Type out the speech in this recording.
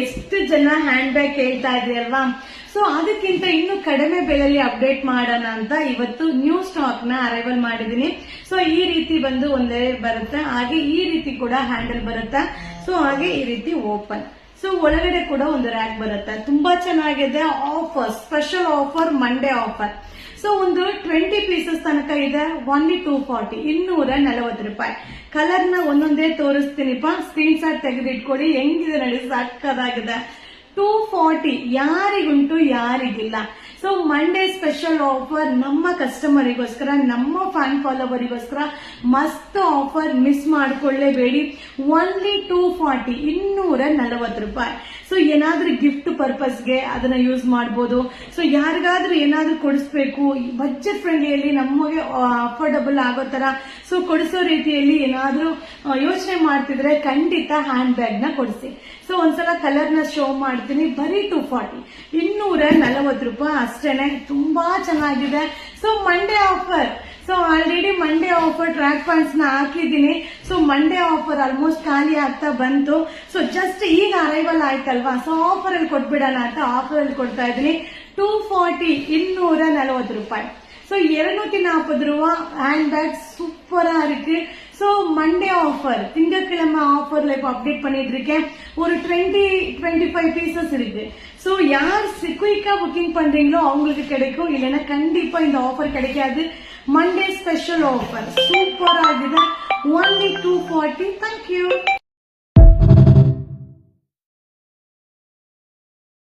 ಎಷ್ಟು ಜನ hand bag ಕೇಳ್ತಾ ಇದ್ರಿ ಅಲ್ವಾ. ಸೊ ಅದಕ್ಕಿಂತ ಇನ್ನು ಕಡಿಮೆ ಬೆಲೆಯಲ್ಲಿ ಅಪ್ಡೇಟ್ ಮಾಡೋಣ ಅಂತ ಇವತ್ತು ನ್ಯೂ ಸ್ಟಾಕ್ ನ ಅರೈವಲ್ ಮಾಡಿದೀನಿ. ಸೊ ಈ ರೀತಿ ಬಂದು ಒಂದೇ ಬರುತ್ತೆ, ಹಾಗೆ ಈ ರೀತಿ ಕೂಡ ಹ್ಯಾಂಡಲ್ ಬರುತ್ತೆ. ಸೊ ಹಾಗೆ ಈ ರೀತಿ ಓಪನ್. ಸೊ ಒಳಗಡೆ ಕೂಡ ಒಂದು ರ್ಯಾಕ್ ಬರುತ್ತೆ. ತುಂಬಾ ಚೆನ್ನಾಗಿದೆ. Offer, special offer, Monday offer. So ಒಂದು 20 ಪೀಸಸ್ ತನಕ ಇದೆ. ಓನ್ಲಿ 240, 240 ರೂಪಾಯಿ. ಕಲರ್ ನ ಒಂದೊಂದೇ ತೋರಿಸ್ತೀನಿಪ್ಪ, ಸ್ಕ್ರೀನ್ ಶಾಟ್ ತೆಗೆದಿಟ್ಕೊಡಿ. ಹೆಂಗಿದೆ ನೋಡಿ, ಸಕ್ಕದಾಗಿದೆ. 240 ಯಾರಿಗುಂಟು ಯಾರಿಗಿಲ್ಲ. ಸೊ ಮಂಡೇ ಸ್ಪೆಷಲ್ ಆಫರ್ ನಮ್ಮ ಕಸ್ಟಮರಿಗೋಸ್ಕರ, ನಮ್ಮ ಫ್ಯಾನ್ ಫಾಲೋವರಿಗೋಸ್ಕರ ಮಸ್ತ್ ಆಫರ್, ಮಿಸ್ ಮಾಡ್ಕೊಳ್ಳೇಬೇಡಿ. ಓನ್ಲಿ 240, 240 ರೂಪಾಯಿ. ಸೊ ಏನಾದ್ರೂ ಗಿಫ್ಟ್ ಪರ್ಪಸ್ಗೆ ಅದನ್ನ ಯೂಸ್ ಮಾಡಬಹುದು. ಸೊ ಯಾರಿಗಾದ್ರೂ ಏನಾದ್ರೂ ಕೊಡಿಸ್ಬೇಕು, ಬಜೆಟ್ ಫ್ರೆಂಡ್ಲಿಯಲ್ಲಿ ನಮಗೆ ಅಫೋರ್ಡಬಲ್ ಆಗೋ ತರ ಸೊ ಕೊಡಿಸೋ ರೀತಿಯಲ್ಲಿ ಏನಾದ್ರೂ ಯೋಚನೆ ಮಾಡ್ತಿದ್ರೆ ಖಂಡಿತ ಹ್ಯಾಂಡ್ ಬ್ಯಾಗ್ ನ ಕೊಡಿಸಿ. ಸೊ ಒಂದ್ಸಲ ಕಲರ್ ನ ಶೋ ಮಾಡ್ತೀನಿ. ಬರೀ 240, 240 ರೂಪಾಯಿ ಅಷ್ಟೇನೆ. ತುಂಬಾ ಚೆನ್ನಾಗಿದೆ. So Monday offer. So already Monday offer track pants ನ ಹಾಕಿದ್ದೀನಿ. ಸೊ ಮಂಡೇ ಆಫರ್ ಆಲ್ಮೋಸ್ಟ್ ಖಾಲಿ ಆಗ್ತಾ ಬಂತು. ಸೊ ಜಸ್ಟ್ ಈಗ ಅರೈವಲ್ ಆಯ್ತಲ್ವಾ, ಸೊ ಆಫರ್ ಅಲ್ಲಿ ಕೊಟ್ಬಿಡೋಣ ಅಂತ ಆಫರ್ ಅಲ್ಲಿ ಕೊಡ್ತಾ ಇದ್ದೀನಿ. 240, 240 ರೂಪಾಯಿ. ஸோ 240 ரூபா ஹேண்ட் பேக் சூப்பரா இருக்கு. ஸோ மண்டே ஆஃபர், திங்கட்கிழமை ஆஃபர்ல இப்போ அப்டேட் பண்ணிட்டு இருக்கேன். ஒரு 20-25 பீசஸ் இருக்கு. ஸோ யார் குயிக்கா புக்கிங் பண்றீங்களோ அவங்களுக்கு கிடைக்கும், இல்லைன்னா கண்டிப்பா இந்த ஆஃபர் கிடைக்காது. மண்டே ஸ்பெஷல் ஆஃபர் சூப்பரா இருக்குது. only 240. தேங்க்யூ.